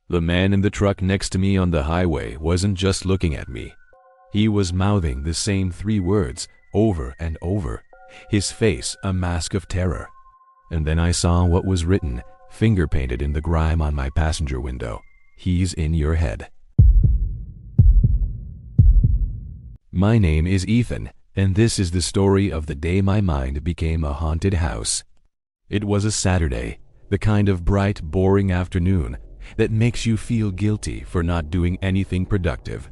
The man in the truck next to me on the highway wasn't just looking at me. He was mouthing the same 3 words over and over, his face a mask of terror. And then I saw what was written, finger-painted in the grime on my passenger window. He's in your head. My name is Ethan, and this is the story of the day my mind became a haunted house. It was a Saturday, the kind of bright, boring afternoon that makes you feel guilty for not doing anything productive.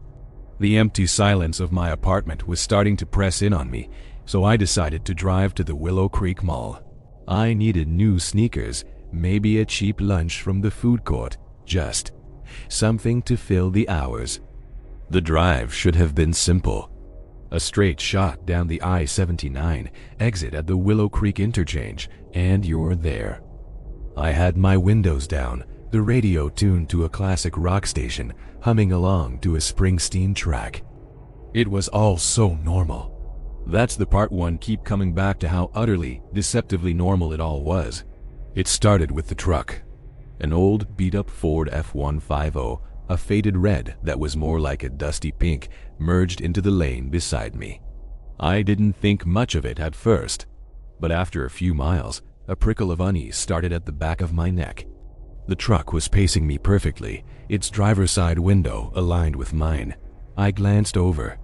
The empty silence of my apartment was starting to press in on me, so I decided to drive to the Willow Creek Mall. I needed new sneakers, maybe a cheap lunch from the food court, just something to fill the hours. The drive should have been simple. A straight shot down the I-79, exit at the Willow Creek interchange, and you're there. I had my windows down, the radio tuned to a classic rock station, humming along to a Springsteen track. It was all so normal. That's the part one keep coming back to how utterly, deceptively normal it all was. It started with the truck. An old beat-up Ford F-150, a faded red that was more like a dusty pink, merged into the lane beside me. I didn't think much of it at first, but after a few miles, a prickle of unease started at the back of my neck. The truck was pacing me perfectly, its driver's side window aligned with mine. I glanced over.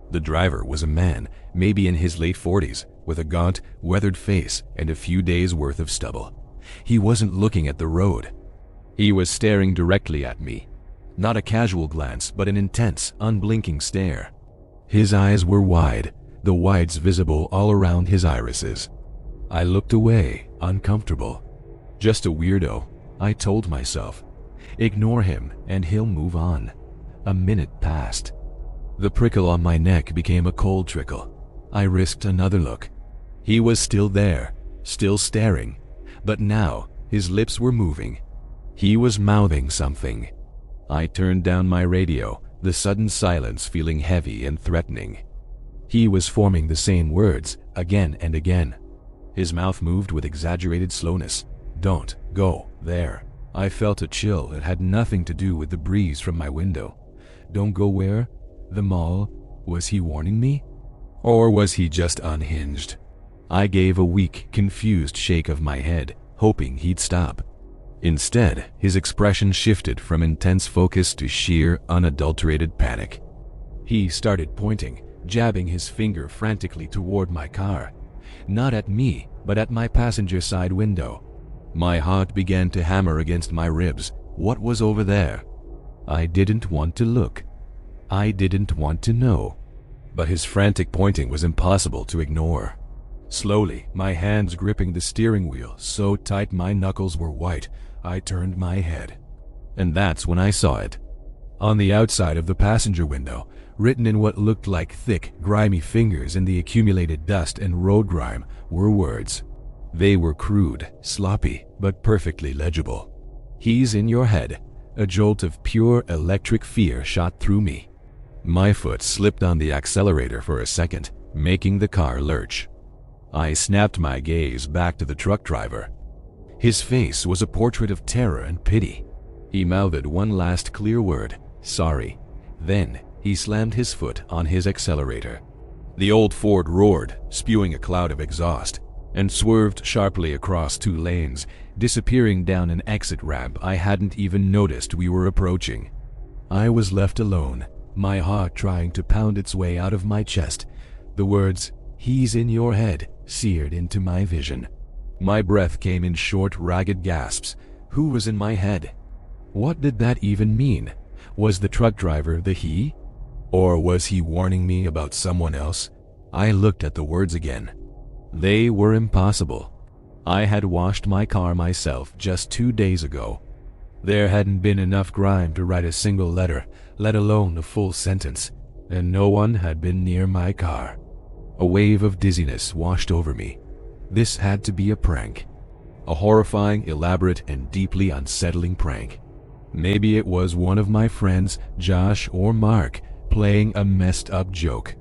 The driver was a man, maybe in his late 40s, with a gaunt, weathered face and a few days' worth of stubble. He wasn't looking at the road. He was staring directly at me. Not a casual glance, but an intense, unblinking stare. His eyes were wide, the whites visible all around his irises. I looked away, uncomfortable. Just a weirdo, I told myself. Ignore him and he'll move on. A minute passed. The prickle on my neck became a cold trickle. I risked another look. He was still there, still staring, but now his lips were moving. He was mouthing something. I turned down my radio, the sudden silence feeling heavy and threatening. He was forming the same words again and again. His mouth moved with exaggerated slowness. Don't go there. I felt a chill that had nothing to do with the breeze from my window. Don't go where? The mall? Was he warning me? Or was he just unhinged? I gave a weak, confused shake of my head, hoping he'd stop. Instead, his expression shifted from intense focus to sheer, unadulterated panic. He started pointing, jabbing his finger frantically toward my car. Not at me, but at my passenger side window. My heart began to hammer against my ribs. What was over there? I didn't want to look. I didn't want to know. But his frantic pointing was impossible to ignore. Slowly, my hands gripping the steering wheel so tight my knuckles were white, I turned my head. And that's when I saw it. On the outside of the passenger window, written in what looked like thick, grimy fingers in the accumulated dust and road grime, were words. They were crude, sloppy, but perfectly legible. He's in your head. A jolt of pure electric fear shot through me. My foot slipped on the accelerator for a second, making the car lurch. I snapped my gaze back to the truck driver. His face was a portrait of terror and pity. He mouthed one last clear word, sorry. Then he slammed his foot on his accelerator. The old Ford roared, spewing a cloud of exhaust, and swerved sharply across 2 lanes, disappearing down an exit ramp I hadn't even noticed we were approaching. I was left alone, my heart trying to pound its way out of my chest. The words, "He's in your head," seared into my vision. My breath came in short, ragged gasps. Who was in my head? What did that even mean? Was the truck driver the he? Or was he warning me about someone else? I looked at the words again. They were impossible. I had washed my car myself just 2 days ago. There hadn't been enough grime to write a single letter, let alone a full sentence, and no one had been near my car. A wave of dizziness washed over me. This had to be a prank. A horrifying, elaborate, and deeply unsettling prank. Maybe it was one of my friends, Josh or Mark, playing a messed-up joke.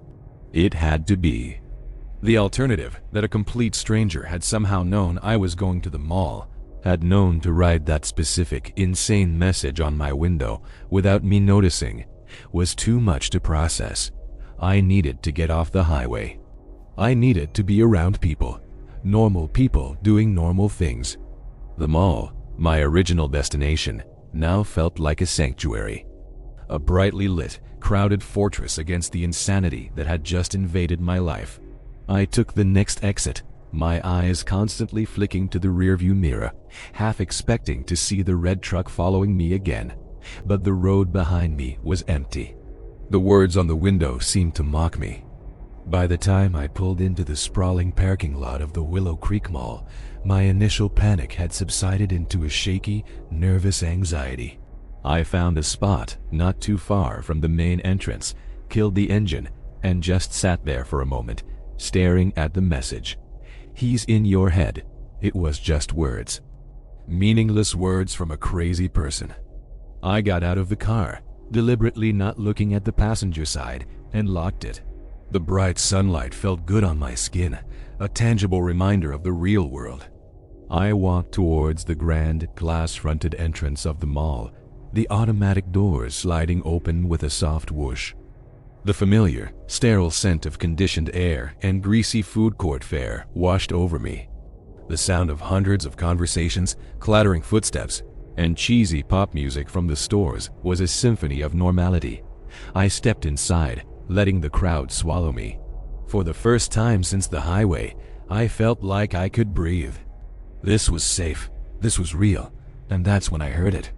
It had to be. The alternative, that a complete stranger had somehow known I was going to the mall, had known to write that specific, insane message on my window without me noticing was too much to process. I needed to get off the highway. I needed to be around people, normal people doing normal things. The mall, my original destination, now felt like a sanctuary. A brightly lit, crowded fortress against the insanity that had just invaded my life. I took the next exit, my eyes constantly flicking to the rearview mirror, half expecting to see the red truck following me again. But the road behind me was empty. The words on the window seemed to mock me. By the time I pulled into the sprawling parking lot of the Willow Creek Mall, my initial panic had subsided into a shaky, nervous anxiety. I found a spot not too far from the main entrance, killed the engine, and just sat there for a moment, staring at the message. "He's in your head." It was just words. Meaningless words from a crazy person. I got out of the car, deliberately not looking at the passenger side, and locked it. The bright sunlight felt good on my skin, a tangible reminder of the real world. I walked towards the grand, glass-fronted entrance of the mall, the automatic doors sliding open with a soft whoosh. The familiar, sterile scent of conditioned air and greasy food court fare washed over me. The sound of hundreds of conversations, clattering footsteps, and cheesy pop music from the stores was a symphony of normality. I stepped inside, letting the crowd swallow me. For the first time since the highway, I felt like I could breathe. This was safe, this was real, and that's when I heard it.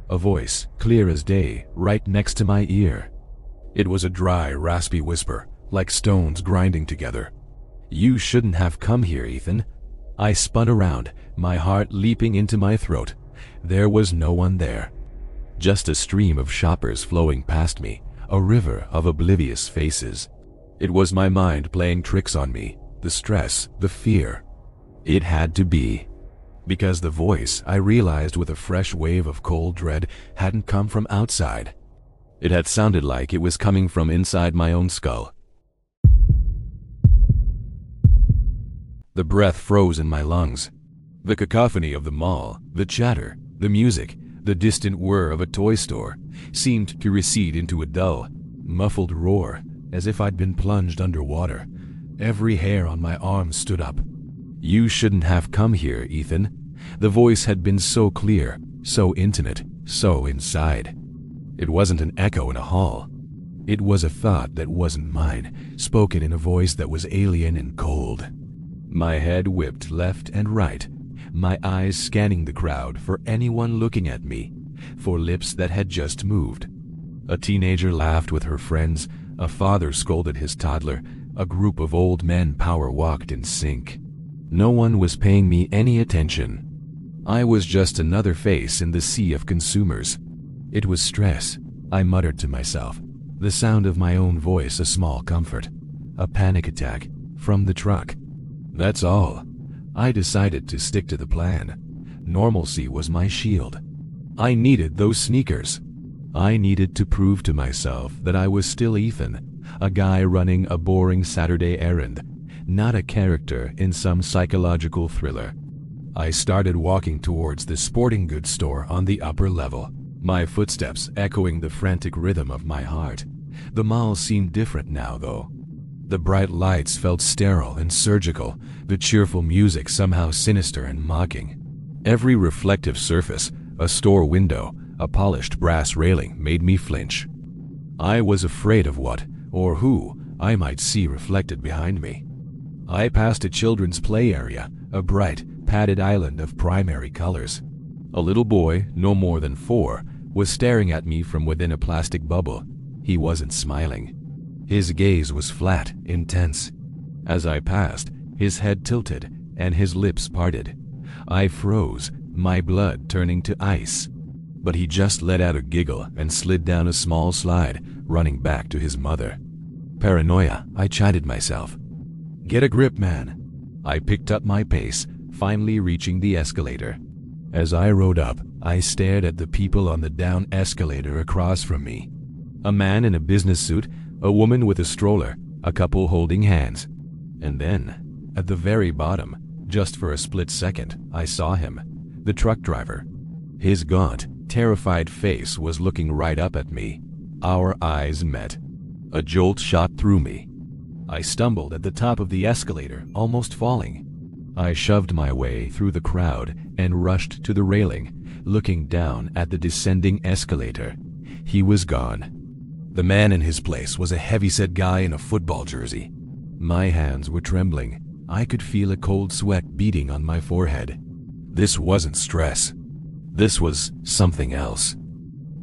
A voice, clear as day, right next to my ear. It was a dry, raspy whisper, like stones grinding together. "You shouldn't have come here, Ethan." I spun around, my heart leaping into my throat. There was no one there. Just a stream of shoppers flowing past me, a river of oblivious faces. It was my mind playing tricks on me, the stress, the fear. It had to be. Because the voice, I realized with a fresh wave of cold dread, hadn't come from outside. It had sounded like it was coming from inside my own skull. The breath froze in my lungs. The cacophony of the mall, the chatter, the music, the distant whir of a toy store, seemed to recede into a dull, muffled roar, as if I'd been plunged underwater. Every hair on my arm stood up. "You shouldn't have come here, Ethan." The voice had been so clear, so intimate, so inside. It wasn't an echo in a hall. It was a thought that wasn't mine, spoken in a voice that was alien and cold. My head whipped left and right, my eyes scanning the crowd for anyone looking at me, for lips that had just moved. A teenager laughed with her friends, a father scolded his toddler, a group of old men power-walked in sync. No one was paying me any attention. I was just another face in the sea of consumers. It was stress, I muttered to myself, the sound of my own voice a small comfort. A panic attack, from the truck. That's all. I decided to stick to the plan. Normalcy was my shield. I needed those sneakers. I needed to prove to myself that I was still Ethan, a guy running a boring Saturday errand, not a character in some psychological thriller. I started walking towards the sporting goods store on the upper level, my footsteps echoing the frantic rhythm of my heart. The mall seemed different now, though. The bright lights felt sterile and surgical, the cheerful music somehow sinister and mocking. Every reflective surface, a store window, a polished brass railing made me flinch. I was afraid of what, or who, I might see reflected behind me. I passed a children's play area, a bright, padded island of primary colors. A little boy, no more than 4, was staring at me from within a plastic bubble. He wasn't smiling. His gaze was flat, intense. As I passed, his head tilted and his lips parted. I froze, my blood turning to ice. But he just let out a giggle and slid down a small slide, running back to his mother. Paranoia, I chided myself. Get a grip, man. I picked up my pace, finally reaching the escalator. As I rode up, I stared at the people on the down escalator across from me. A man in a business suit, a woman with a stroller, a couple holding hands. And then, at the very bottom, just for a split second, I saw him. the truck driver. His gaunt, terrified face was looking right up at me. Our eyes met. A jolt shot through me. I stumbled at the top of the escalator, almost falling. I shoved my way through the crowd and rushed to the railing, looking down at the descending escalator. He was gone. The man in his place was a heavy-set guy in a football jersey. My hands were trembling. I could feel a cold sweat beating on my forehead. This wasn't stress. This was something else.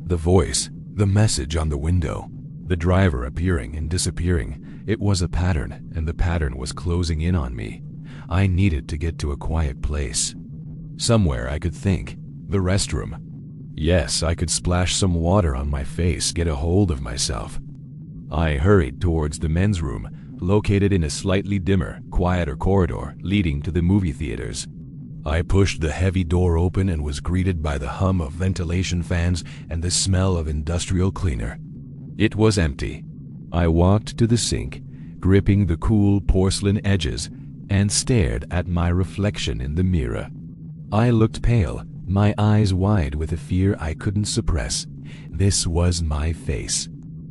The voice, the message on the window, the driver appearing and disappearing. It was a pattern, and the pattern was closing in on me. I needed to get to a quiet place. Somewhere I could think. The restroom. Yes, I could splash some water on my face, get a hold of myself. I hurried towards the men's room, located in a slightly dimmer, quieter corridor leading to the movie theaters. I pushed the heavy door open and was greeted by the hum of ventilation fans and the smell of industrial cleaner. It was empty. I walked to the sink, gripping the cool porcelain edges, and stared at my reflection in the mirror. I looked pale, my eyes wide with a fear I couldn't suppress. This was my face.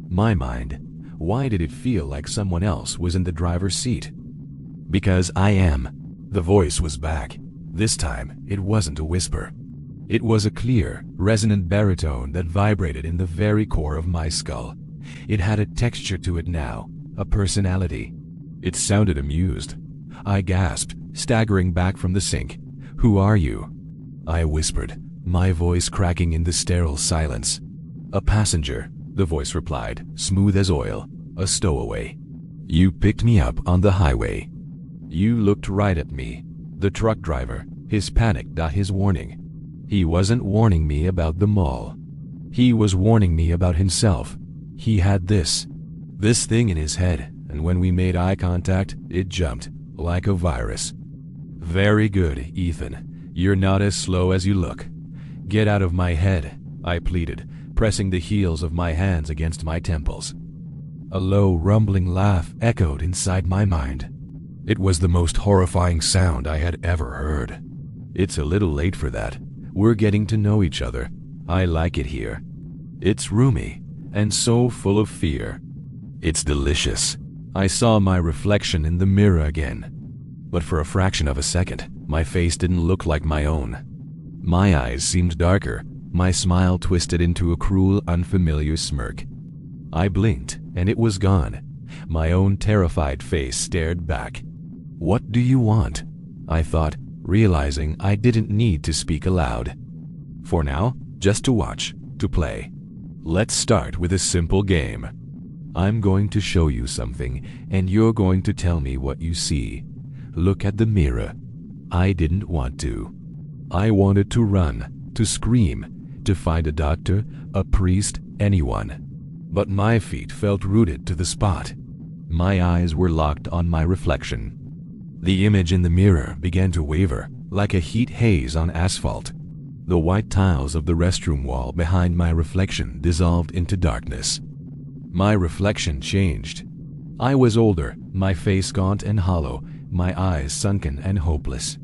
My mind. Why did it feel like someone else was in the driver's seat? Because I am. The voice was back. This time, it wasn't a whisper. It was a clear, resonant baritone that vibrated in the very core of my skull. It had a texture to it now, a personality. It sounded amused. I gasped, staggering back from the sink. "Who are you?" I whispered, my voice cracking in the sterile silence. "A passenger," the voice replied, smooth as oil. "A stowaway. You picked me up on the highway." You looked right at me. The truck driver, his panic not his warning. He wasn't warning me about the mall. He was warning me about himself. He had this thing in his head, and when we made eye contact, it jumped, like a virus. "Very good, Ethan. You're not as slow as you look. Get out of my head," I pleaded, pressing the heels of my hands against my temples. A low, rumbling laugh echoed inside my mind. It was the most horrifying sound I had ever heard. "It's a little late for that. We're getting to know each other. I like it here. It's roomy, and so full of fear. It's delicious." I saw my reflection in the mirror again. But for a fraction of a second, my face didn't look like my own. My eyes seemed darker, my smile twisted into a cruel, unfamiliar smirk. I blinked, and it was gone. My own terrified face stared back. "What do you want?" I thought, realizing I didn't need to speak aloud. For now, just to watch, to play. Let's start with a simple game. I'm going to show you something, and you're going to tell me what you see. Look at the mirror. I didn't want to. I wanted to run, to scream, to find a doctor, a priest, anyone. But my feet felt rooted to the spot. My eyes were locked on my reflection. The image in the mirror began to waver, like a heat haze on asphalt. The white tiles of the restroom wall behind my reflection dissolved into darkness. My reflection changed. I was older, my face gaunt and hollow, my eyes sunken and hopeless.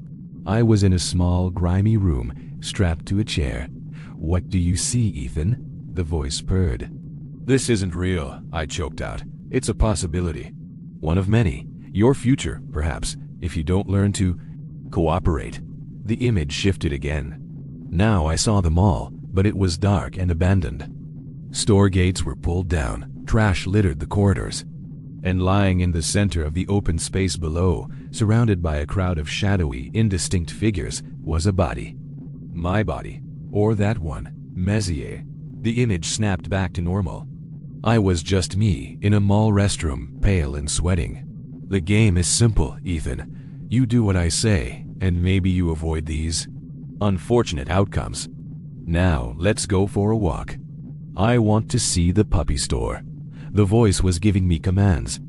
I was in a small, grimy room, strapped to a chair. "What do you see, Ethan?" the voice purred. "This isn't real," I choked out. "It's a possibility. One of many. Your future, perhaps, if you don't learn to cooperate." The image shifted again. Now I saw the mall, but it was dark and abandoned. Store gates were pulled down, trash littered the corridors. And lying in the center of the open space below, surrounded by a crowd of shadowy, indistinct figures, was a body. My body. Or that one, Messier. The image snapped back to normal. I was just me, in a mall restroom, pale and sweating. The game is simple, Ethan. You do what I say, and maybe you avoid these unfortunate outcomes. Now, let's go for a walk. I want to see the puppy store. The voice was giving me commands,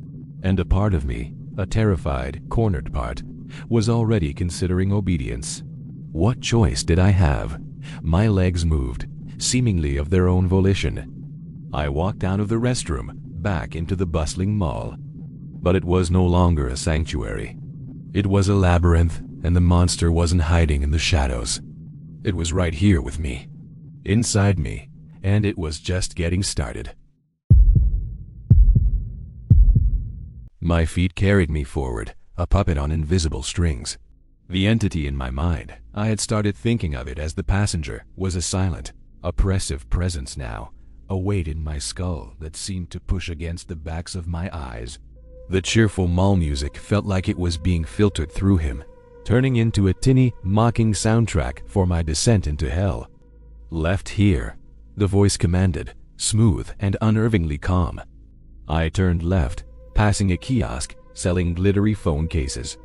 and a part of me, a terrified, cornered part, was already considering obedience. What choice did I have? My legs moved, seemingly of their own volition. I walked out of the restroom, back into the bustling mall. But it was no longer a sanctuary. It was a labyrinth, and the monster wasn't hiding in the shadows. It was right here with me, inside me, and it was just getting started. My feet carried me forward, a puppet on invisible strings. The entity in my mind, I had started thinking of it as the passenger, was a silent, oppressive presence now, a weight in my skull that seemed to push against the backs of my eyes. The cheerful mall music felt like it was being filtered through him, turning into a tinny, mocking soundtrack for my descent into hell. "Left here," the voice commanded, smooth and unnervingly calm. I turned left, passing a kiosk selling glittery phone cases.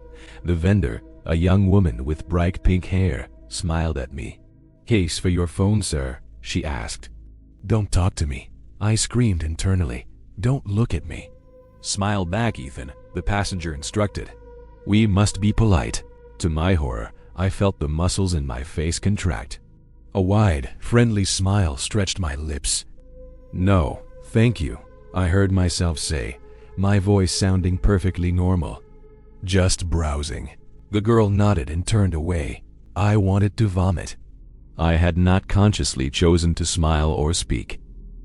The vendor, a young woman with bright pink hair, smiled at me. "Case for your phone, sir?" she asked. "Don't talk to me," I screamed internally. "Don't look at me." "Smile back, Ethan," the passenger instructed. "We must be polite." To my horror, I felt the muscles in my face contract. A wide, friendly smile stretched my lips. "No, thank you," I heard myself say, my voice sounding perfectly normal. "Just browsing." The girl nodded and turned away. I wanted to vomit. I had not consciously chosen to smile or speak.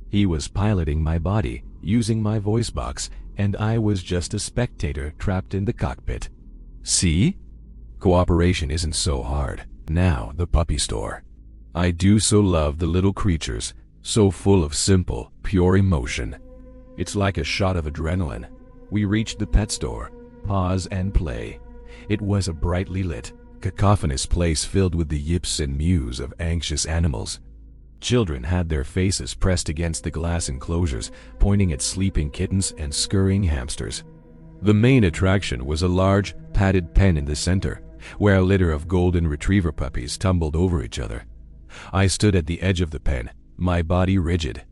He was piloting my body, using my voice box, and I was just a spectator trapped in the cockpit. See? Cooperation isn't so hard. Now, the puppy store. I do so love the little creatures, so full of simple, pure emotion. It's like a shot of adrenaline. We reached the pet store. Pause and play. It was a brightly lit, cacophonous place filled with the yips and mews of anxious animals. Children had their faces pressed against the glass enclosures, pointing at sleeping kittens and scurrying hamsters. The main attraction was a large, padded pen in the center, where a litter of golden retriever puppies tumbled over each other. I stood at the edge of the pen, my body rigid.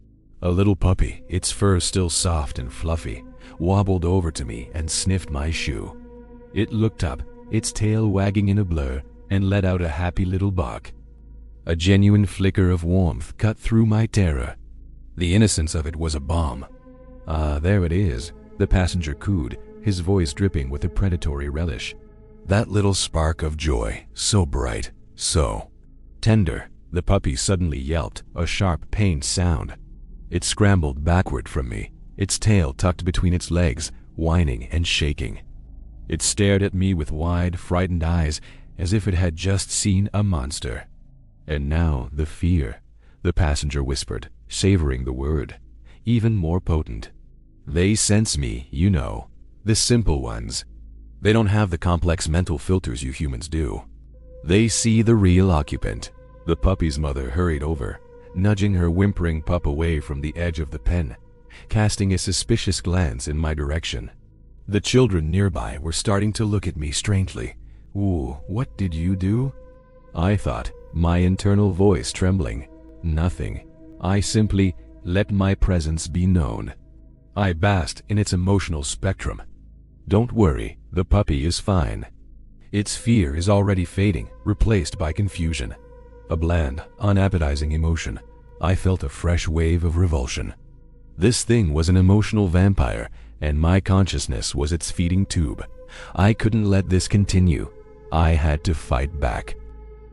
A little puppy, its fur still soft and fluffy, wobbled over to me and sniffed my shoe. It looked up, its tail wagging in a blur, and let out a happy little bark. A genuine flicker of warmth cut through my terror. The innocence of it was a balm. "Ah, there it is," the passenger cooed, his voice dripping with a predatory relish. "That little spark of joy, so bright, so tender." The puppy suddenly yelped, a sharp, pained sound. It scrambled backward from me, its tail tucked between its legs, whining and shaking. It stared at me with wide, frightened eyes, as if it had just seen a monster. "And now the fear," the passenger whispered, savoring the word, even more potent. "They sense me, you know, the simple ones. They don't have the complex mental filters you humans do. They see the real occupant." The puppy's mother hurried over, nudging her whimpering pup away from the edge of the pen, casting a suspicious glance in my direction. The children nearby were starting to look at me strangely. "Ooh, what did you do?" I thought, my internal voice trembling. "Nothing. I simply let my presence be known." I basked in its emotional spectrum. "Don't worry, the puppy is fine. Its fear is already fading, replaced by confusion." A bland, unappetizing emotion. I felt a fresh wave of revulsion. This thing was an emotional vampire, and my consciousness was its feeding tube. I couldn't let this continue. I had to fight back.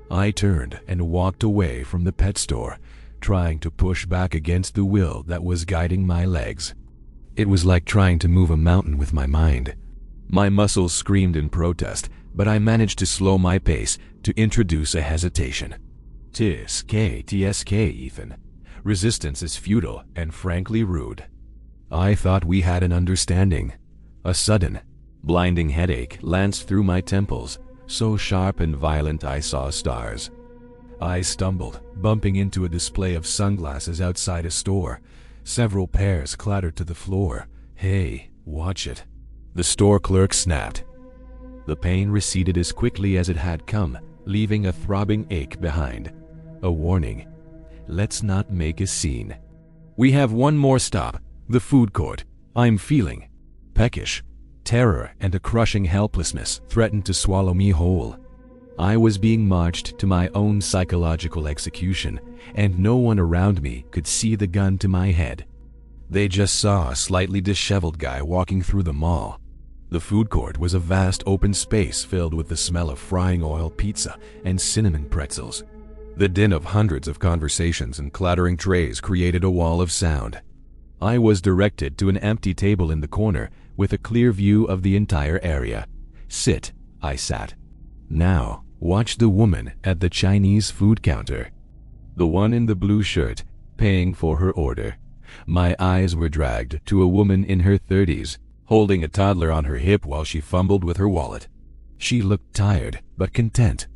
I turned and walked away from the pet store, trying to push back against the will that was guiding my legs. It was like trying to move a mountain with my mind. My muscles screamed in protest, but I managed to slow my pace, to introduce a hesitation. TSK, Ethan. Resistance is futile and frankly rude. I thought we had an understanding. A sudden, blinding headache lanced through my temples, so sharp and violent I saw stars. I stumbled, bumping into a display of sunglasses outside a store. Several pairs clattered to the floor. "Hey, watch it." The store clerk snapped. The pain receded as quickly as it had come, leaving a throbbing ache behind. A warning. Let's not make a scene. "We have one more stop, the food court. I'm feeling peckish." Terror and a crushing helplessness threatened to swallow me whole. I was being marched to my own psychological execution, and no one around me could see the gun to my head. They just saw a slightly disheveled guy walking through the mall. The food court was a vast open space filled with the smell of frying oil, pizza, and cinnamon pretzels. The din of hundreds of conversations and clattering trays created a wall of sound. I was directed to an empty table in the corner with a clear view of the entire area. "Sit," I sat. "Now, watch the woman at the Chinese food counter." The one in the blue shirt, paying for her order. My eyes were dragged to a woman in her 30s, holding a toddler on her hip while she fumbled with her wallet. She looked tired, but content.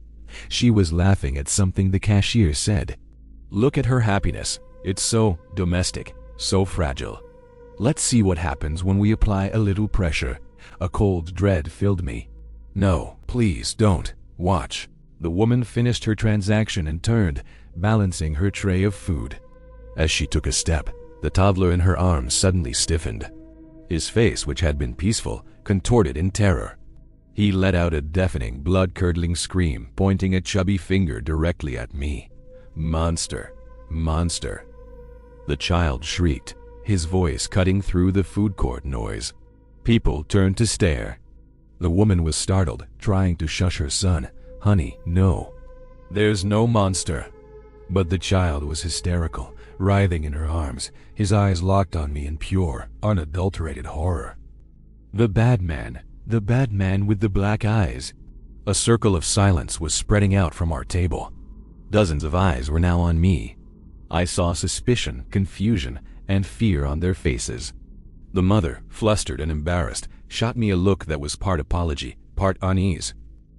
She was laughing at something the cashier said. "Look at her happiness. It's so domestic, so fragile." Let's see what happens when we apply a little pressure. A cold dread filled me. "No, please don't. Watch." The woman finished her transaction and turned, balancing her tray of food. As she took a step, the toddler in her arms suddenly stiffened. His face, which had been peaceful, contorted in terror. He let out a deafening, blood-curdling scream, pointing a chubby finger directly at me. "Monster! Monster!" The child shrieked, his voice cutting through the food court noise. People turned to stare. The woman was startled, trying to shush her son. "Honey, no. There's no monster." But the child was hysterical, writhing in her arms, his eyes locked on me in pure, unadulterated horror. The bad man with the black eyes. A circle of silence was spreading out from our table. Dozens of eyes were now on me. I saw suspicion, confusion, and fear on their faces. The mother, flustered and embarrassed, shot me a look that was part apology, part unease,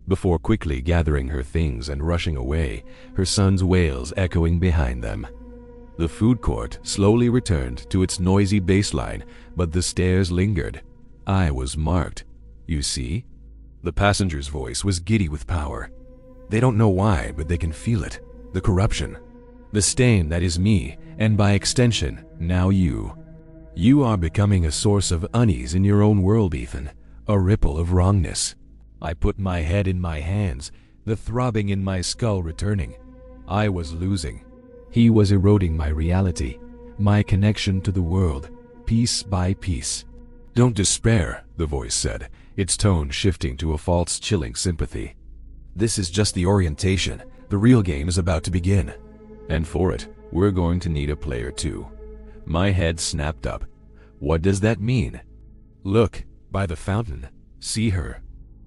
before quickly gathering her things and rushing away, her son's wails echoing behind them. The food court slowly returned to its noisy baseline, but the stares lingered. I was marked. "You see?" The passenger's voice was giddy with power. "They don't know why, but they can feel it. The corruption. The stain that is me, and by extension, now you. You are becoming a source of unease in your own world, Ethan. A ripple of wrongness." I put my head in my hands, the throbbing in my skull returning. I was losing. He was eroding my reality, my connection to the world, piece by piece. "Don't despair," the voice said, its tone shifting to a false, chilling sympathy. "This is just the orientation. The real game is about to begin. And for it, we're going to need a player too." My head snapped up. "What does that mean?" "Look, by the fountain. See her."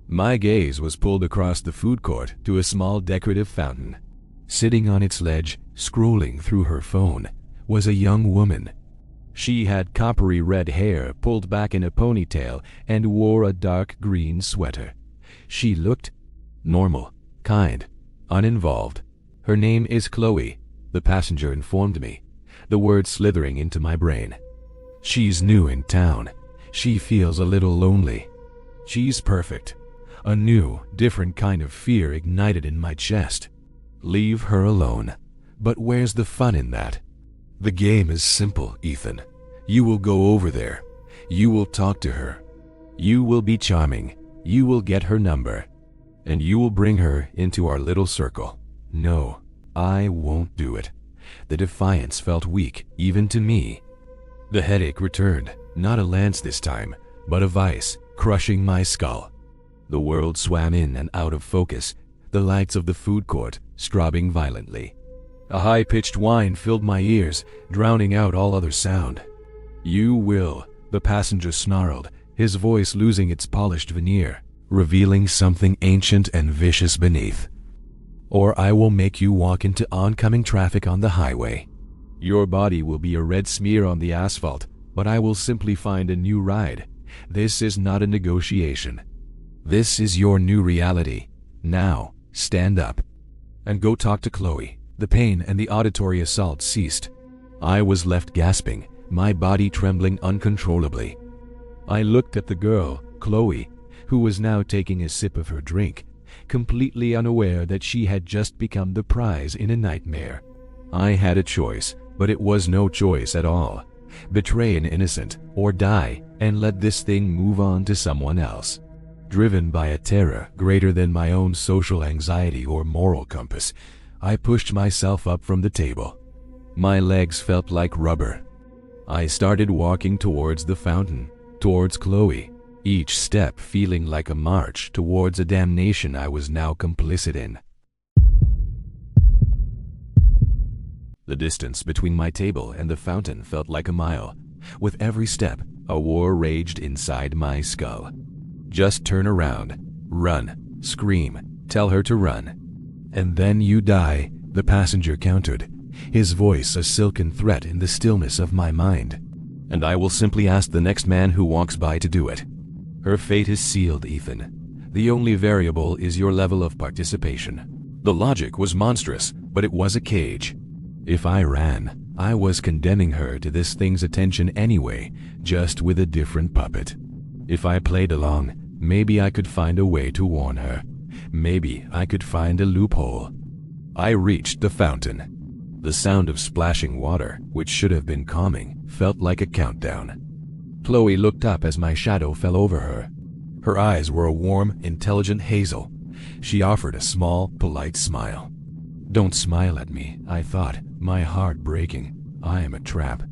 My gaze was pulled across the food court to a small decorative fountain. Sitting on its ledge, scrolling through her phone, was a young woman. She had coppery red hair pulled back in a ponytail and wore a dark green sweater. She looked normal, kind, uninvolved. "Her name is Chloe," the passenger informed me, the words slithering into my brain. "She's new in town. She feels a little lonely. She's perfect." A new, different kind of fear ignited in my chest. Leave her alone. But where's the fun in that? The game is simple, Ethan. You will go over there. You will talk to her. You will be charming. You will get her number. And you will bring her into our little circle. No, I won't do it. The defiance felt weak, even to me. The headache returned, not a lance this time, but a vice, crushing my skull. The world swam in and out of focus, the lights of the food court strobing violently. A high-pitched whine filled my ears, drowning out all other sound. "You will," the passenger snarled, his voice losing its polished veneer, revealing something ancient and vicious beneath. "Or I will make you walk into oncoming traffic on the highway. Your body will be a red smear on the asphalt, but I will simply find a new ride. This is not a negotiation. This is your new reality. Now, stand up. And go talk to Chloe." The pain and the auditory assault ceased. I was left gasping, my body trembling uncontrollably. I looked at the girl, Chloe, who was now taking a sip of her drink, completely unaware that she had just become the prize in a nightmare. I had a choice, but it was no choice at all. Betray an innocent, or die, and let this thing move on to someone else. Driven by a terror greater than my own social anxiety or moral compass, I pushed myself up from the table. My legs felt like rubber. I started walking towards the fountain, towards Chloe, each step feeling like a march towards a damnation I was now complicit in. The distance between my table and the fountain felt like a mile. With every step, a war raged inside my skull. Just turn around, run, scream, tell her to run. And then you die, the passenger countered, his voice a silken threat in the stillness of my mind. And I will simply ask the next man who walks by to do it. Her fate is sealed, Ethan. The only variable is your level of participation. The logic was monstrous, but it was a cage. If I ran, I was condemning her to this thing's attention anyway, just with a different puppet. If I played along, maybe I could find a way to warn her. Maybe I could find a loophole. I reached the fountain. The sound of splashing water, which should have been calming, felt like a countdown. Chloe looked up as my shadow fell over her. Her eyes were a warm, intelligent hazel. She offered a small, polite smile. Don't smile at me, I thought, my heart breaking. I am a trap.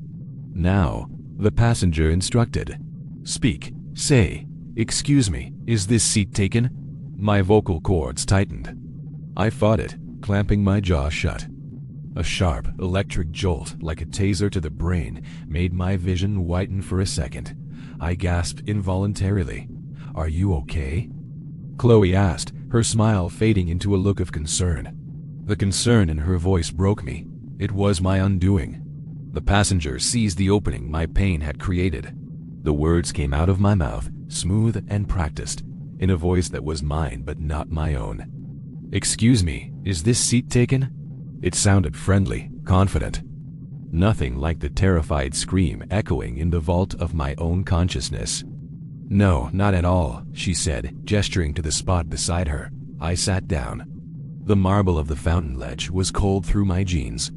Now, the passenger instructed. Speak, say, excuse me, is this seat taken? My vocal cords tightened. I fought it, clamping my jaw shut. A sharp, electric jolt, like a taser to the brain, made my vision whiten for a second. I gasped involuntarily. Are you okay? Chloe asked, her smile fading into a look of concern. The concern in her voice broke me. It was my undoing. The passenger seized the opening my pain had created. The words came out of my mouth, smooth and practiced, in a voice that was mine but not my own. Excuse me, is this seat taken? It sounded friendly, confident. Nothing like the terrified scream echoing in the vault of my own consciousness. No, not at all, she said, gesturing to the spot beside her. I sat down. The marble of the fountain ledge was cold through my jeans.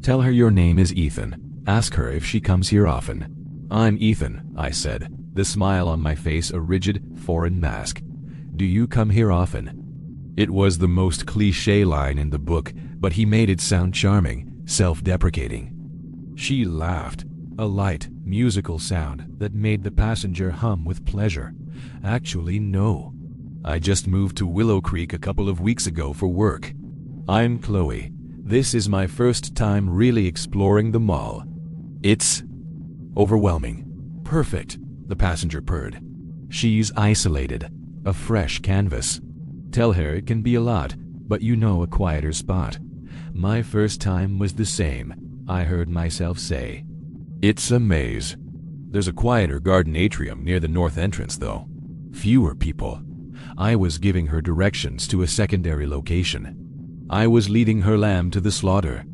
Tell her your name is Ethan. Ask her if she comes here often. I'm Ethan, I said, the smile on my face a rigid, foreign mask. Do you come here often? It was the most cliché line in the book, but he made it sound charming, self-deprecating. She laughed, a light, musical sound that made the passenger hum with pleasure. Actually, no. I just moved to Willow Creek a couple of weeks ago for work. I'm Chloe. This is my first time really exploring the mall. It's overwhelming. Perfect, the passenger purred. She's isolated, a fresh canvas. Tell her it can be a lot, but you know a quieter spot. My first time was the same, I heard myself say. It's a maze. There's a quieter garden atrium near the north entrance, though. Fewer people. I was giving her directions to a secondary location. I was leading her lamb to the slaughter.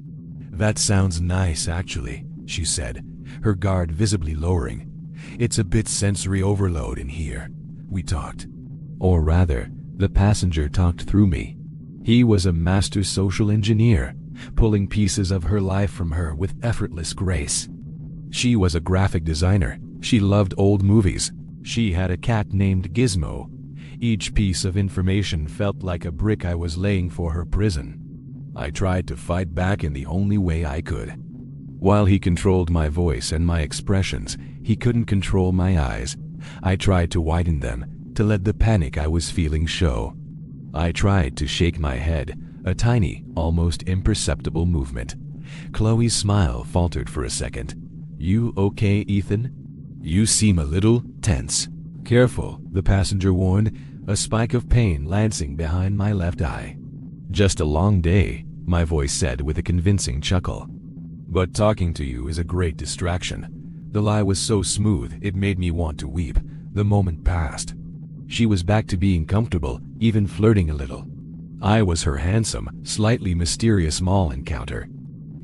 That sounds nice, actually, she said, her guard visibly lowering. It's a bit sensory overload in here. We talked. Or rather, the passenger talked through me. He was a master social engineer, pulling pieces of her life from her with effortless grace. She was a graphic designer. She loved old movies. She had a cat named Gizmo. Each piece of information felt like a brick I was laying for her prison. I tried to fight back in the only way I could. While he controlled my voice and my expressions, he couldn't control my eyes. I tried to widen them, to let the panic I was feeling show. I tried to shake my head, a tiny, almost imperceptible movement. Chloe's smile faltered for a second. You okay, Ethan? You seem a little tense. Careful, the passenger warned, a spike of pain lancing behind my left eye. Just a long day, my voice said with a convincing chuckle. But talking to you is a great distraction. The lie was so smooth it made me want to weep. The moment passed. She was back to being comfortable, even flirting a little. I was her handsome, slightly mysterious mall encounter.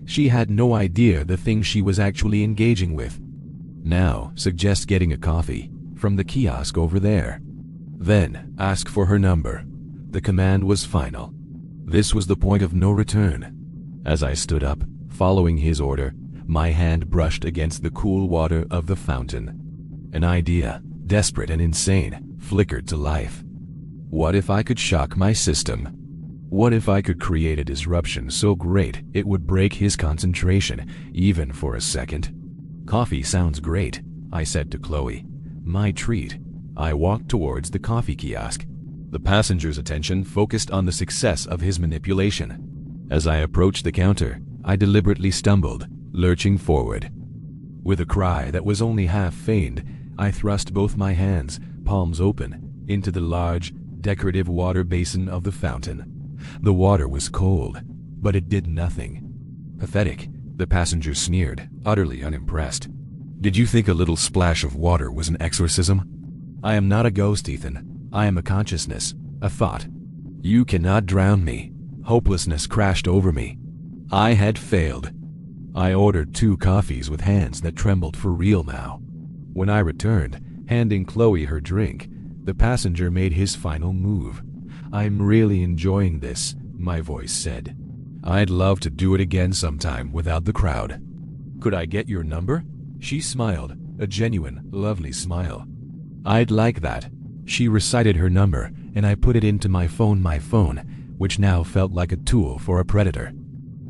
She had no idea the thing she was actually engaging with. Now, suggest getting a coffee from the kiosk over there. Then, ask for her number. The command was final. This was the point of no return. As I stood up, following his order, my hand brushed against the cool water of the fountain. An idea, desperate and insane, flickered to life. What if I could shock my system? What if I could create a disruption so great it would break his concentration, even for a second? Coffee sounds great, I said to Chloe. My treat. I walked towards the coffee kiosk. The passenger's attention focused on the success of his manipulation. As I approached the counter, I deliberately stumbled, lurching forward. With a cry that was only half feigned, I thrust both my hands, palms open, into the large, decorative water basin of the fountain. The water was cold, but it did nothing. Pathetic, the passenger sneered, utterly unimpressed. Did you think a little splash of water was an exorcism? I am not a ghost, Ethan. I am a consciousness, a thought. You cannot drown me. Hopelessness crashed over me. I had failed. I ordered 2 coffees with hands that trembled for real now. When I returned, handing Chloe her drink, the passenger made his final move. I'm really enjoying this, my voice said. I'd love to do it again sometime without the crowd. Could I get your number? She smiled, a genuine, lovely smile. I'd like that. She recited her number, and I put it into my phone, which now felt like a tool for a predator.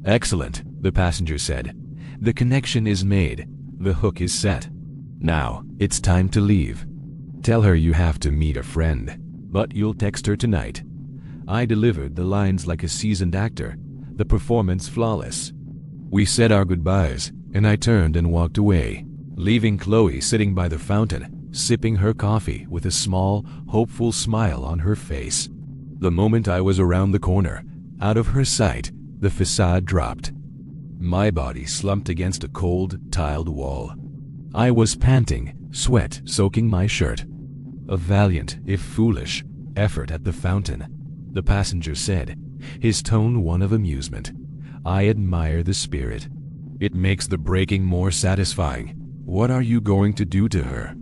Excellent, the passenger said. The connection is made. The hook is set. Now, it's time to leave. Tell her you have to meet a friend, but you'll text her tonight. I delivered the lines like a seasoned actor, the performance flawless. We said our goodbyes, and I turned and walked away, leaving Chloe sitting by the fountain, sipping her coffee with a small, hopeful smile on her face. The moment I was around the corner, out of her sight, the facade dropped. My body slumped against a cold, tiled wall. I was panting, sweat soaking my shirt. A valiant, if foolish, effort at the fountain, the passenger said, his tone one of amusement. I admire the spirit. It makes the breaking more satisfying. What are you going to do to her?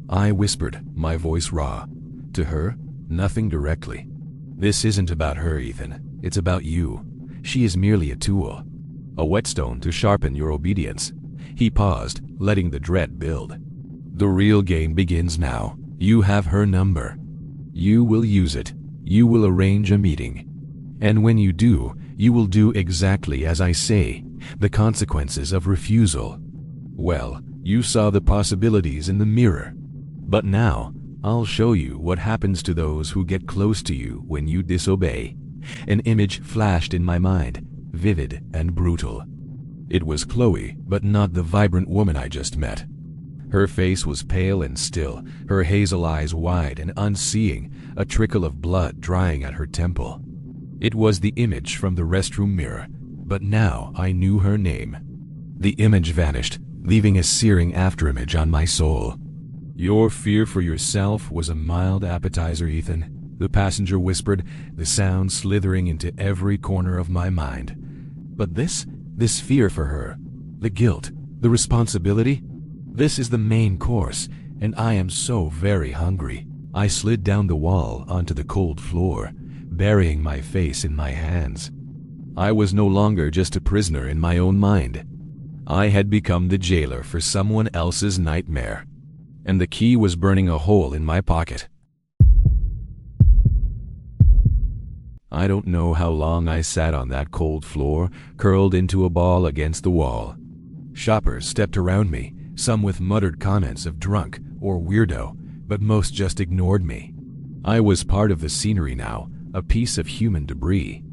I whispered, my voice raw. To her? Nothing directly. This isn't about her, Ethan. It's about you. She is merely a tool. A whetstone to sharpen your obedience. He paused, letting the dread build. The real game begins now. You have her number. You will use it. You will arrange a meeting. And when you do, you will do exactly as I say. The consequences of refusal. Well, you saw the possibilities in the mirror. But now, I'll show you what happens to those who get close to you when you disobey. An image flashed in my mind, vivid and brutal. It was Chloe, but not the vibrant woman I just met. Her face was pale and still, her hazel eyes wide and unseeing, a trickle of blood drying at her temple. It was the image from the restroom mirror, but now I knew her name. The image vanished, leaving a searing afterimage on my soul. Your fear for yourself was a mild appetizer, Ethan, the passenger whispered, the sound slithering into every corner of my mind. But this fear for her, the guilt, the responsibility, this is the main course, and I am so very hungry. I slid down the wall onto the cold floor, burying my face in my hands. I was no longer just a prisoner in my own mind. I had become the jailer for someone else's nightmare, and the key was burning a hole in my pocket. I don't know how long I sat on that cold floor, curled into a ball against the wall. Shoppers stepped around me, some with muttered comments of drunk or weirdo, but most just ignored me. I was part of the scenery now, a piece of human debris.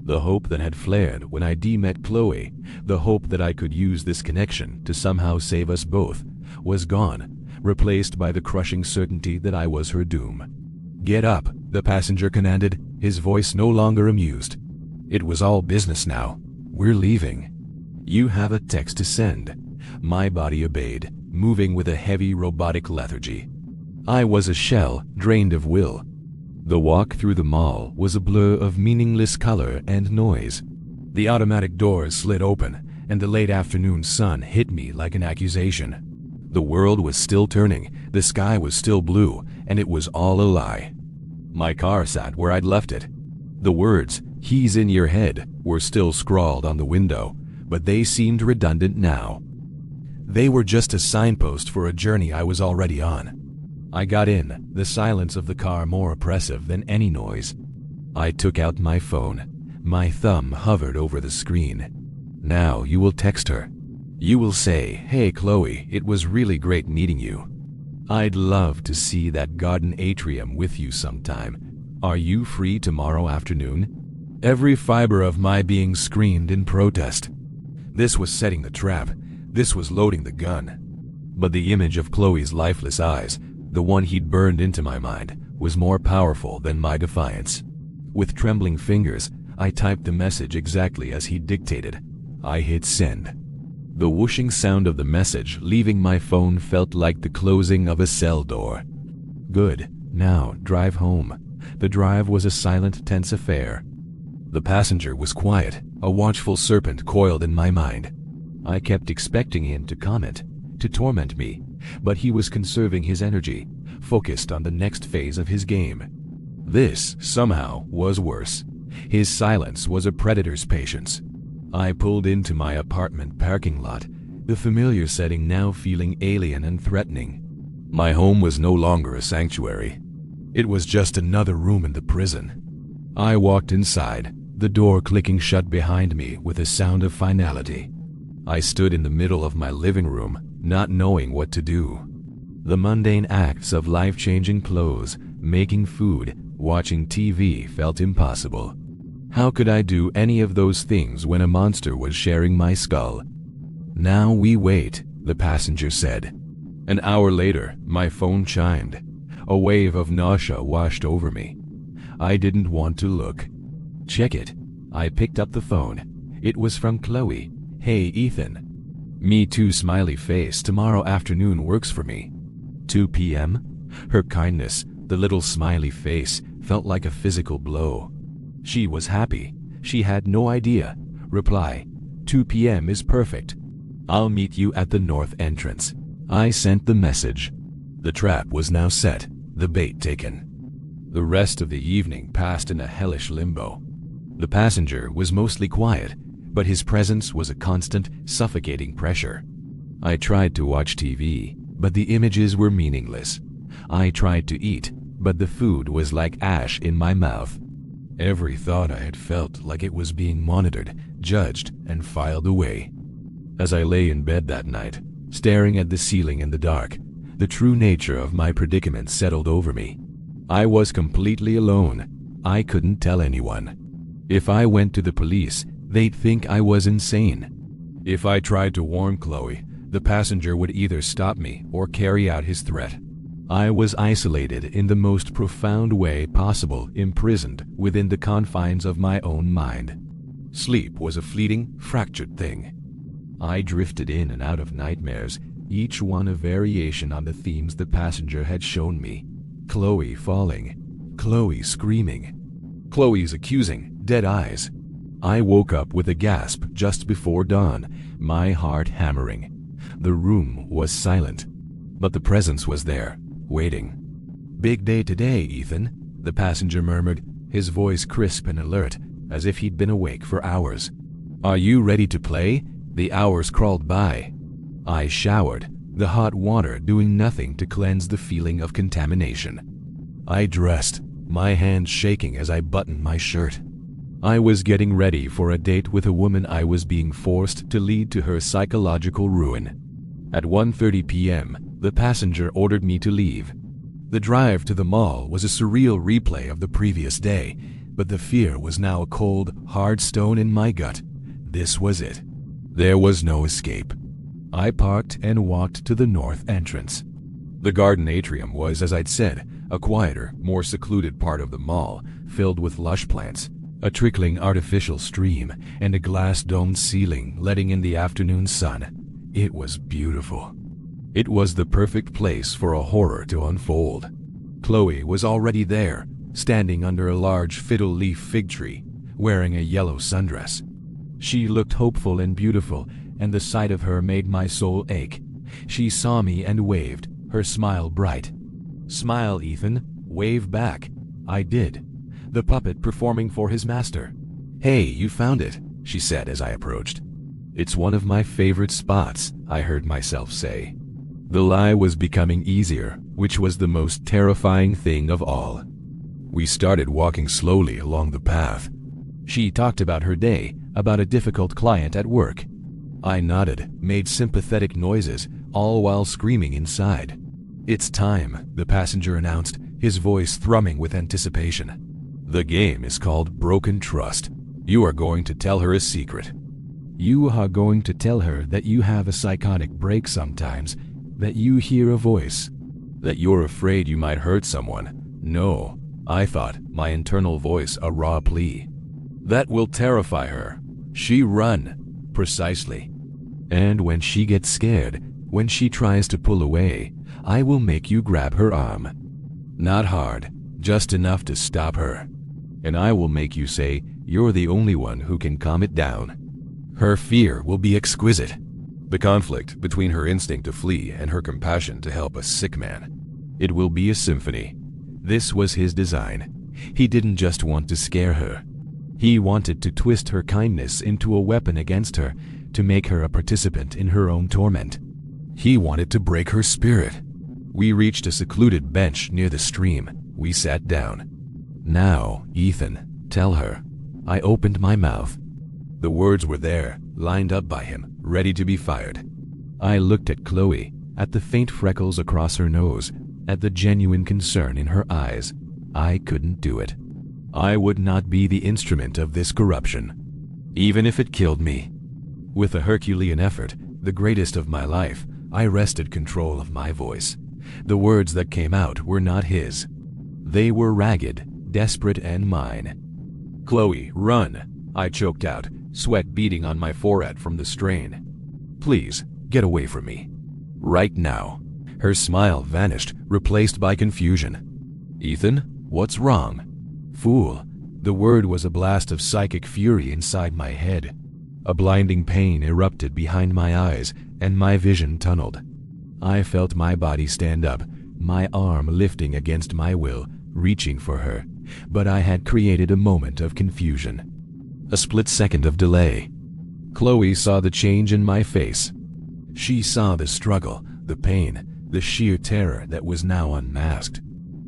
The hope that had flared when I met Chloe, the hope that I could use this connection to somehow save us both, was gone, replaced by the crushing certainty that I was her doom. Get up, the passenger commanded, his voice no longer amused. It was all business now. We're leaving. You have a text to send. My body obeyed, moving with a heavy robotic lethargy. I was a shell, drained of will. The walk through the mall was a blur of meaningless color and noise. The automatic doors slid open, and the late afternoon sun hit me like an accusation. The world was still turning, the sky was still blue, and it was all a lie. My car sat where I'd left it. The words, "He's in your head," were still scrawled on the window, but they seemed redundant now. They were just a signpost for a journey I was already on. I got in, the silence of the car more oppressive than any noise. I took out my phone. My thumb hovered over the screen. Now you will text her. You will say, "Hey Chloe, it was really great meeting you. I'd love to see that garden atrium with you sometime. Are you free tomorrow afternoon?" Every fiber of my being screamed in protest. This was setting the trap. This was loading the gun. But the image of Chloe's lifeless eyes, the one he'd burned into my mind, was more powerful than my defiance. With trembling fingers, I typed the message exactly as he dictated. I hit send. The whooshing sound of the message leaving my phone felt like the closing of a cell door. Good. Now, drive home. The drive was a silent, tense affair. The passenger was quiet, a watchful serpent coiled in my mind. I kept expecting him to comment, to torment me, but he was conserving his energy, focused on the next phase of his game. This, somehow, was worse. His silence was a predator's patience. I pulled into my apartment parking lot, the familiar setting now feeling alien and threatening. My home was no longer a sanctuary. It was just another room in the prison. I walked inside, the door clicking shut behind me with a sound of finality. I stood in the middle of my living room, not knowing what to do. The mundane acts of life changing clothes, making food, watching TV felt impossible. How could I do any of those things when a monster was sharing my skull? Now we wait, the passenger said. An hour later, my phone chimed. A wave of nausea washed over me. I didn't want to look. Check it. I picked up the phone. It was from Chloe. Hey, Ethan. Me too, smiley face. Tomorrow afternoon works for me. 2 p.m.? Her kindness, the little smiley face, felt like a physical blow. She was happy. She had no idea. Reply. 2 p.m. is perfect. I'll meet you at the north entrance. I sent the message. The trap was now set, the bait taken. The rest of the evening passed in a hellish limbo. The passenger was mostly quiet, but his presence was a constant, suffocating pressure. I tried to watch TV, but the images were meaningless. I tried to eat, but the food was like ash in my mouth. Every thought I had felt like it was being monitored, judged, and filed away. As I lay in bed that night, staring at the ceiling in the dark, the true nature of my predicament settled over me. I was completely alone. I couldn't tell anyone. If I went to the police, they'd think I was insane. If I tried to warn Chloe, the passenger would either stop me or carry out his threat. I was isolated in the most profound way possible, imprisoned within the confines of my own mind. Sleep was a fleeting, fractured thing. I drifted in and out of nightmares, each one a variation on the themes the passenger had shown me. Chloe falling, Chloe screaming, Chloe's accusing, dead eyes. I woke up with a gasp just before dawn, my heart hammering. The room was silent, but the presence was there, waiting. Big day today, Ethan, the passenger murmured, his voice crisp and alert, as if he'd been awake for hours. Are you ready to play? The hours crawled by. I showered, the hot water doing nothing to cleanse the feeling of contamination. I dressed, my hands shaking as I buttoned my shirt. I was getting ready for a date with a woman I was being forced to lead to her psychological ruin. At 1:30 p.m., the passenger ordered me to leave. The drive to the mall was a surreal replay of the previous day, but the fear was now a cold, hard stone in my gut. This was it. There was no escape. I parked and walked to the north entrance. The garden atrium was, as I'd said, a quieter, more secluded part of the mall, filled with lush plants, a trickling artificial stream, and a glass-domed ceiling letting in the afternoon sun. It was beautiful. It was the perfect place for a horror to unfold. Chloe was already there, standing under a large fiddle-leaf fig tree, wearing a yellow sundress. She looked hopeful and beautiful, and the sight of her made my soul ache. She saw me and waved, her smile bright. Smile, Ethan. Wave back. I did. The puppet performing for his master. Hey, you found it, she said as I approached. It's one of my favorite spots, I heard myself say. The lie was becoming easier, which was the most terrifying thing of all. We started walking slowly along the path. She talked about her day, about a difficult client at work. I nodded, made sympathetic noises, all while screaming inside. It's time, the passenger announced, his voice thrumming with anticipation. The game is called Broken Trust. You are going to tell her a secret. You are going to tell her that you have a psychotic break sometimes, that you hear a voice, that you're afraid you might hurt someone. No, I thought, my internal voice a raw plea. That will terrify her. She run. Precisely. And when she gets scared, when she tries to pull away, I will make you grab her arm. Not hard, just enough to stop her. And I will make you say you're the only one who can calm it down. Her fear will be exquisite. The conflict between her instinct to flee and her compassion to help a sick man. It will be a symphony. This was his design. He didn't just want to scare her. He wanted to twist her kindness into a weapon against her, to make her a participant in her own torment. He wanted to break her spirit. We reached a secluded bench near the stream. We sat down. Now, Ethan, tell her. I opened my mouth. The words were there, lined up by him, ready to be fired. I looked at Chloe, at the faint freckles across her nose, at the genuine concern in her eyes. I couldn't do it. I would not be the instrument of this corruption, even if it killed me. With a Herculean effort, the greatest of my life, I wrested control of my voice. The words that came out were not his. They were ragged, desperate, and mine. Chloe, run, I choked out, sweat beading on my forehead from the strain. Please, get away from me. Right now. Her smile vanished, replaced by confusion. Ethan, what's wrong? Fool. The word was a blast of psychic fury inside my head. A blinding pain erupted behind my eyes, and my vision tunneled. I felt my body stand up, my arm lifting against my will, reaching for her, but I had created a moment of confusion. A split second of delay. Chloe saw the change in my face. She saw the struggle, the pain, the sheer terror that was now unmasked.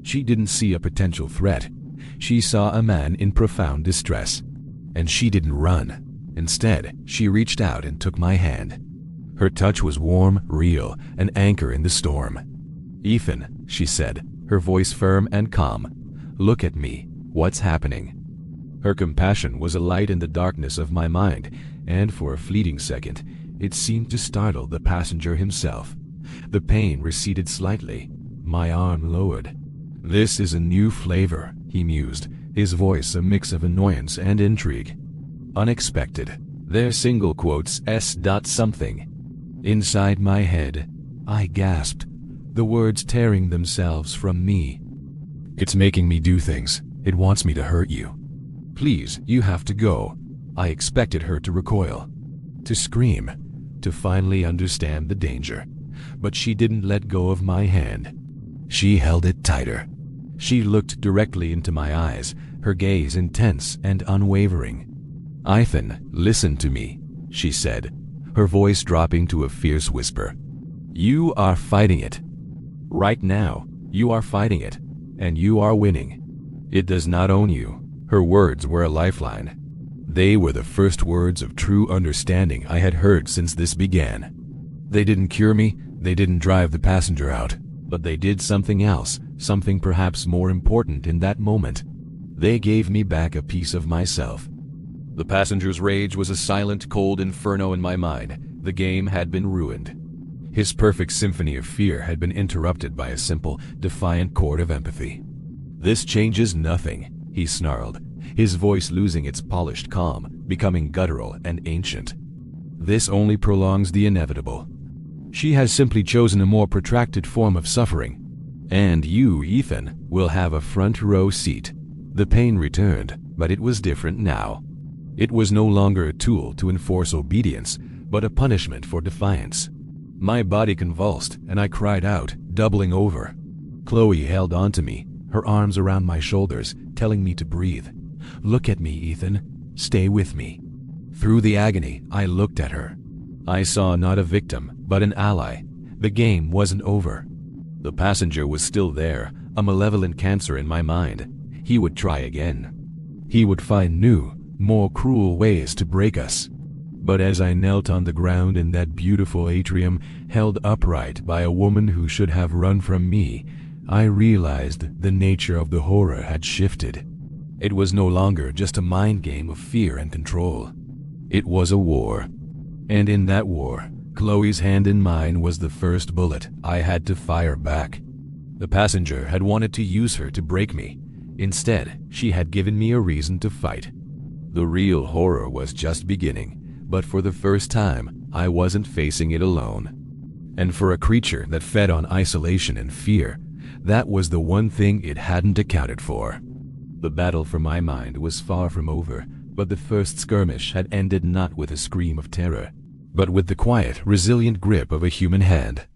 She didn't see a potential threat. She saw a man in profound distress. And she didn't run. Instead, she reached out and took my hand. Her touch was warm, real, an anchor in the storm. Ethan, she said, her voice firm and calm. Look at me. What's happening? Her compassion was a light in the darkness of my mind, and for a fleeting second, it seemed to startle the passenger himself. The pain receded slightly. My arm lowered. This is a new flavor, he mused, his voice a mix of annoyance and intrigue. Unexpected. They're single quotes S. something. Inside my head, I gasped, the words tearing themselves from me. It's making me do things. It wants me to hurt you. Please, you have to go. I expected her to recoil, to scream, to finally understand the danger. But she didn't let go of my hand. She held it tighter. She looked directly into my eyes, her gaze intense and unwavering. Ethan, listen to me, she said, her voice dropping to a fierce whisper. You are fighting it. Right now, you are fighting it, and you are winning. It does not own you. Her words were a lifeline. They were the first words of true understanding I had heard since this began. They didn't cure me, they didn't drive the passenger out, but they did something else, something perhaps more important in that moment. They gave me back a piece of myself. The passenger's rage was a silent, cold inferno in my mind. The game had been ruined. His perfect symphony of fear had been interrupted by a simple, defiant chord of empathy. This changes nothing, he snarled, his voice losing its polished calm, becoming guttural and ancient. This only prolongs the inevitable. She has simply chosen a more protracted form of suffering. And you, Ethan, will have a front row seat. The pain returned, but it was different now. It was no longer a tool to enforce obedience, but a punishment for defiance. My body convulsed, and I cried out, doubling over. Chloe held on to me, her arms around my shoulders, telling me to breathe. Look at me, Ethan. Stay with me. Through the agony, I looked at her. I saw not a victim, but an ally. The game wasn't over. The passenger was still there, a malevolent cancer in my mind. He would try again. He would find new, more cruel ways to break us. But as I knelt on the ground in that beautiful atrium, held upright by a woman who should have run from me, I realized the nature of the horror had shifted. It was no longer just a mind game of fear and control. It was a war, And in that war, Chloe's hand in mine was the first bullet I had to fire back. The passenger had wanted to use her to break me. Instead, she had given me a reason to fight. The real horror was just beginning, but for the first time, I wasn't facing it alone. And for a creature that fed on isolation and fear, that was the one thing it hadn't accounted for. The battle for my mind was far from over, but the first skirmish had ended not with a scream of terror, but with the quiet, resilient grip of a human hand.